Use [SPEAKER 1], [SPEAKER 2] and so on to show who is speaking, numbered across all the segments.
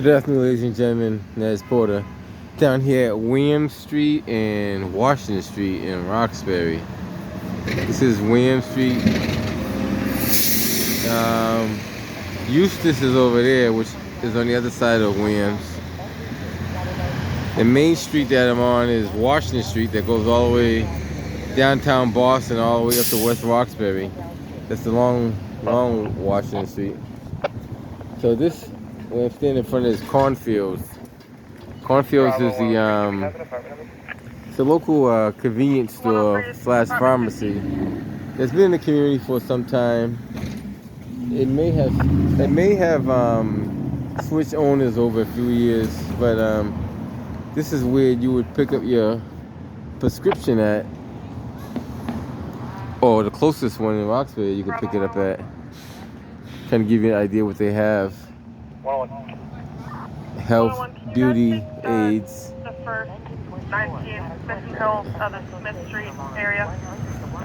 [SPEAKER 1] Good afternoon, ladies and gentlemen. Nez Porter, down here at Williams Street and Washington Street in Roxbury. This is Williams Street. Eustis is over there, which is on the other side of Williams. The main street that I'm on is Washington Street, that goes all the way downtown Boston, all the way up to West Roxbury. That's the long Washington Street. So this, what I'm standing in front of is Kornfield. Kornfields is it's a local convenience store slash pharmacy that's been in the community for some time. It may have switched owners over a few years, but this is where you would pick up your prescription at, or the closest one in Roxbury you can pick it up at. Kind of give you an idea what they have. Health, beauty, aids.
[SPEAKER 2] The first 19 Smith Hill of the Smith Street area.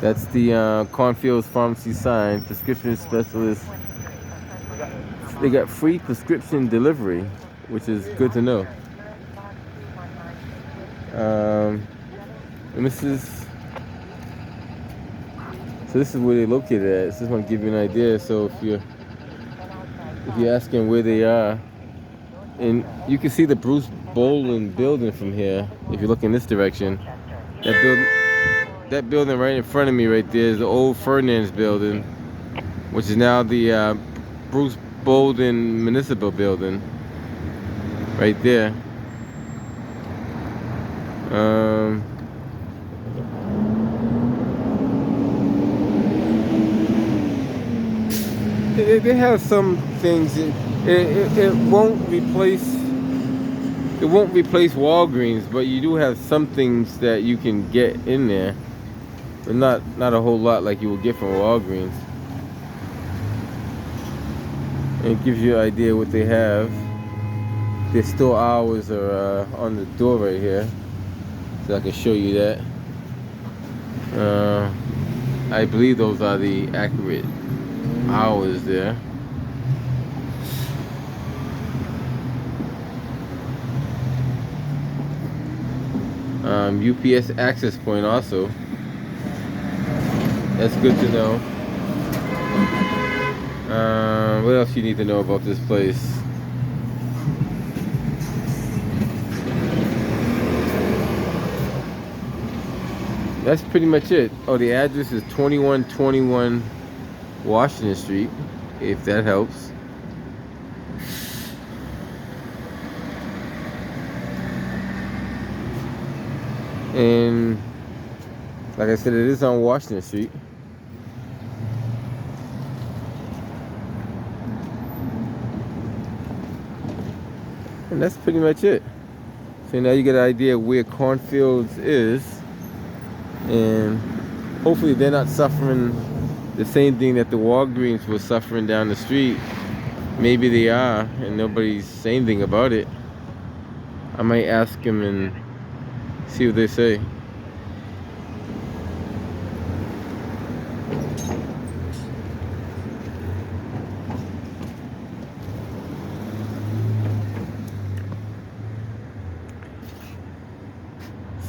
[SPEAKER 1] That's the Kornfield's pharmacy sign. Prescription specialist. They got free prescription delivery, which is good to know. And this is where they're located at. Just want to give you an idea. So if you're asking where they are, and you can see the Bruce Bolin building from here. If you look in this direction, that building right in front of me right there is the old Fernand's building, which is now the Bruce Bolin Municipal Building. Right there. They have some things. It won't replace Walgreens, but you do have some things that you can get in there, but not a whole lot like you will get from Walgreens. And it gives you an idea what they have. Their store hours are on the door right here, so I can show you that. I believe those are the accurate hours there. UPS access point also. That's good to know. What else you need to know about this place? That's pretty much it. Oh, the address is 2121 Washington Street, if that helps. And like I said, it is on Washington Street. And that's pretty much it. So now you get an idea where Kornfields is, and hopefully they're not suffering the same thing that the Walgreens was suffering down the street. Maybe they are, and nobody's saying anything about it. I might ask them and see what they say.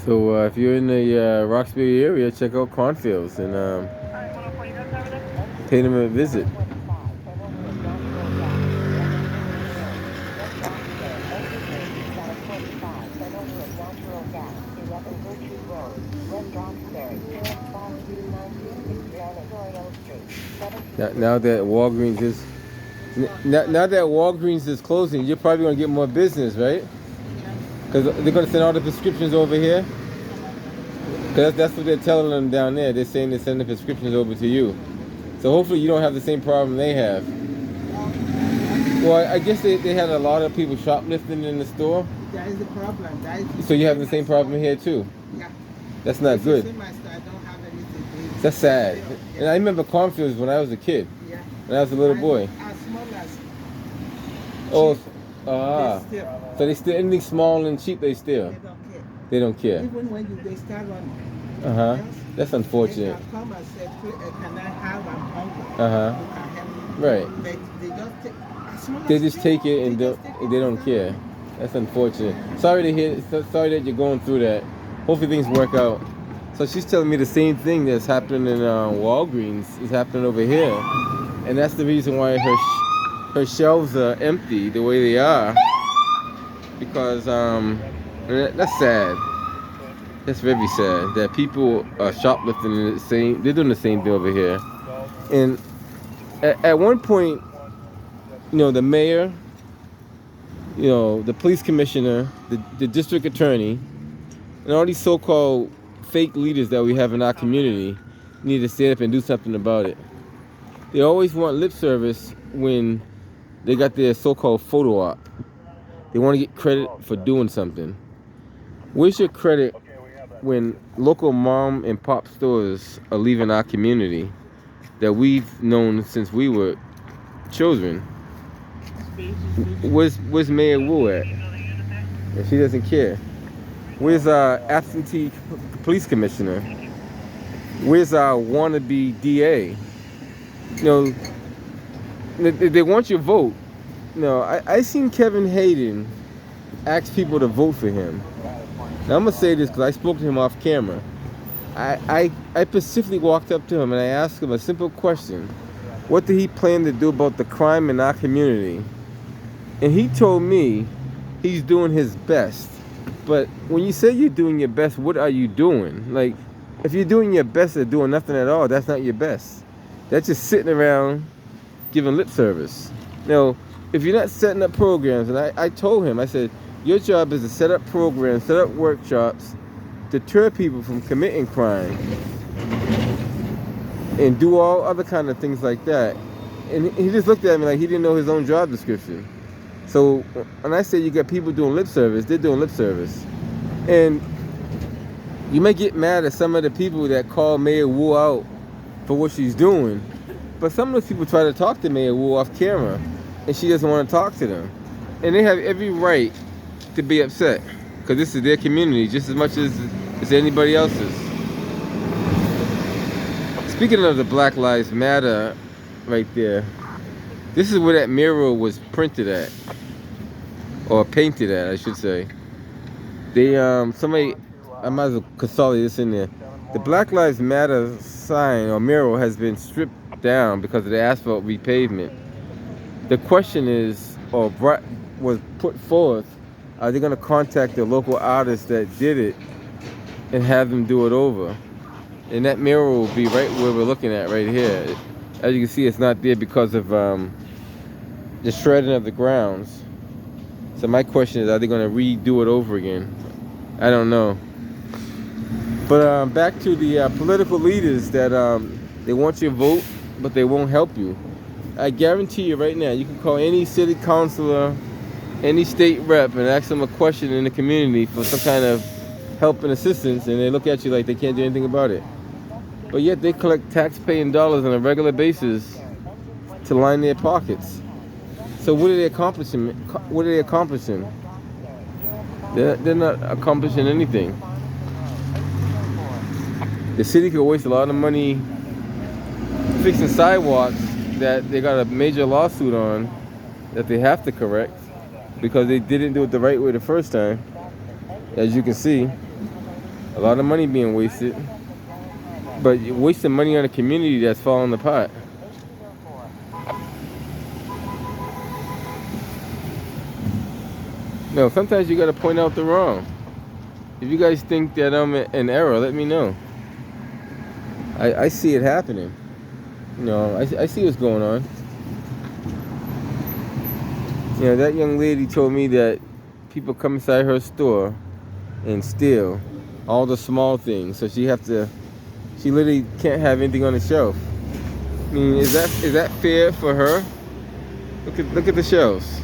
[SPEAKER 1] So if you're in the Roxbury area, check out Kornfields and pay them a visit. Now that Walgreens is closing, you're probably gonna get more business, right? Because they're gonna send all the prescriptions over here. Because that's what they're telling them down there. They're saying they're sending the prescriptions over to you. So hopefully you don't have the same problem they have. Well, I guess they had a lot of people shoplifting in the store.
[SPEAKER 3] That is the problem.
[SPEAKER 1] So you have the same problem here too?
[SPEAKER 3] Yeah.
[SPEAKER 1] That's not good.
[SPEAKER 3] I don't have anything.
[SPEAKER 1] That's sad. And I remember Kornfields when I was a kid.
[SPEAKER 3] Yeah.
[SPEAKER 1] When I was a little boy.
[SPEAKER 3] As small as.
[SPEAKER 1] Oh,
[SPEAKER 3] They
[SPEAKER 1] so they steal anything small and cheap. They steal.
[SPEAKER 3] don't care.
[SPEAKER 1] They don't care.
[SPEAKER 3] Even when they start running.
[SPEAKER 1] That's unfortunate.
[SPEAKER 3] They can come and say, can I have an uncle?
[SPEAKER 1] Uh-huh.
[SPEAKER 3] Who can help me?
[SPEAKER 1] Right.
[SPEAKER 3] But they just take, as
[SPEAKER 1] they just take it and they don't care. That's unfortunate. Sorry to hear. Sorry that you're going through that. Hopefully things work out. So she's telling me the same thing that's happening in Walgreens is happening over here, and that's the reason why her shelves are empty the way they are. Because that's sad. That's very sad that people are shoplifting they're doing the same thing over here. And at one point, the mayor, the police commissioner, the district attorney, and all these so-called fake leaders that we have in our community need to stand up and do something about it. They always want lip service when they got their so-called photo op. They want to get credit for doing something. Where's your credit when local mom and pop stores are leaving our community that we've known since we were children? Where's Mayor Wu at? And she doesn't care. Where's our absentee police commissioner? Where's our wannabe DA? They want your vote. I seen Kevin Hayden ask people to vote for him. Now I'm gonna say this because I spoke to him off camera. I specifically walked up to him and I asked him a simple question. What did he plan to do about the crime in our community? And he told me he's doing his best. But when you say you're doing your best, what are you doing? Like, if you're doing your best at doing nothing at all, that's not your best. That's just sitting around giving lip service. If you're not setting up programs, and I told him, I said, your job is to set up programs, set up workshops, deter people from committing crime, and do all other kind of things like that. And he just looked at me like he didn't know his own job description. So when I say you got people doing lip service, they're doing lip service. And you may get mad at some of the people that call Mayor Wu out for what she's doing, but some of those people try to talk to Mayor Wu off camera, and she doesn't want to talk to them. And they have every right to be upset, because this is their community just as much as anybody else's. Speaking of the Black Lives Matter right there, this is where that mural was printed at, or painted at, I should say. I might as well consolidate this in there. The Black Lives Matter sign or mural has been stripped down because of the asphalt repavement. The question is, or was put forth, are they going to contact the local artists that did it and have them do it over? And that mural will be right where we're looking at right here. As you can see, it's not there because of the shredding of the grounds. So my question is, are they going to redo it over again? I don't know. But back to the political leaders that they want your vote, but they won't help you. I guarantee you right now, you can call any city councilor, any state rep, and ask them a question in the community for some kind of help and assistance, and they look at you like they can't do anything about it. But yet they collect tax-paying dollars on a regular basis to line their pockets. So what are they accomplishing? What are they accomplishing? They're not accomplishing anything. The city could waste a lot of money fixing sidewalks that they got a major lawsuit on that they have to correct because they didn't do it the right way the first time. As you can see, a lot of money being wasted. But you're wasting money on a community that's falling apart. No, sometimes you got to point out the wrong. If you guys think that I'm in error, let me know. I see it happening. I see what's going on. That young lady told me that people come inside her store and steal all the small things, so she literally can't have anything on the shelf. I mean, is that fair for her? Look at the shelves.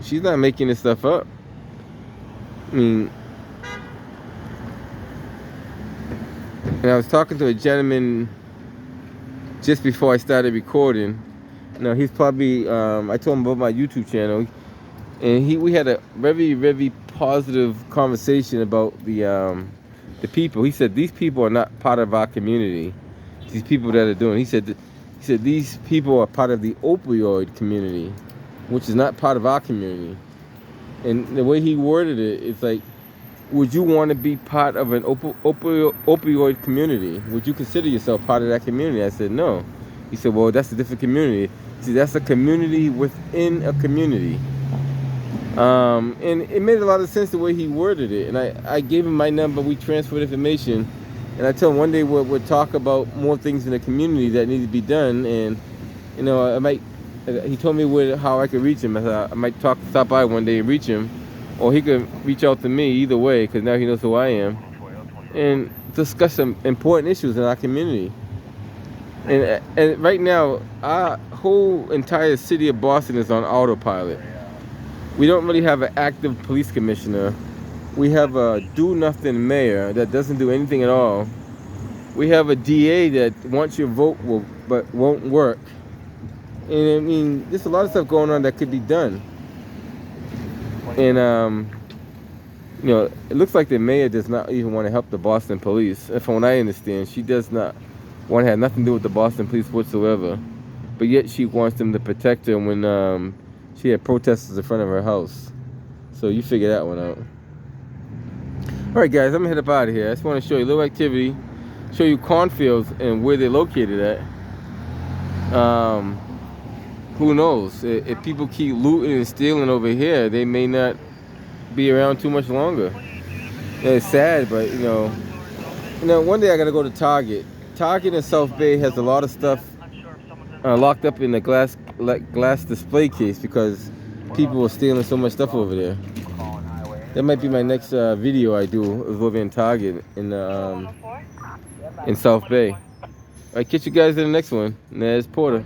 [SPEAKER 1] She's not making this stuff up. I mean, and I was talking to a gentleman just before I started recording. He's probably, I told him about my YouTube channel, and we had a very, very positive conversation about the people. He said, these people are not part of our community. These people that are doing, he said, He said these people are part of the opioid community, which is not part of our community. And the way he worded it, it's like, would you want to be part of an opioid community? Would you consider yourself part of that community? I said, no. He said, well, that's a different community. See, that's a community within a community. And it made a lot of sense the way he worded it. And I gave him my number. We transferred information. And I told him one day we'll talk about more things in the community that need to be done. And, you know, he told me how I could reach him. I said, I might stop by one day and reach him. Or he could reach out to me, either way, because now he knows who I am. And discuss some important issues in our community. And right now, our whole entire city of Boston is on autopilot. We don't really have an active police commissioner. We have a do-nothing mayor that doesn't do anything at all. We have a DA that wants your vote but won't work. And I mean, there's a lot of stuff going on that could be done. And you know, it looks like the mayor does not even want to help the Boston police. And from what I understand, she does not want to have nothing to do with the Boston police whatsoever. But yet she wants them to protect her when she had protesters in front of her house. So you figure that one out. All right, guys, I'm gonna head up out of here. I just want to show you a little activity, show you cornfields and where they're located at. Who knows? If people keep looting and stealing over here, they may not be around too much longer. And it's sad, but you know, one day I gotta go to Target. Target in South Bay has a lot of stuff locked up in the glass display case because people are stealing so much stuff over there. That might be my next video I do of over in Target in South Bay. All right, catch you guys in the next one. There's Porter.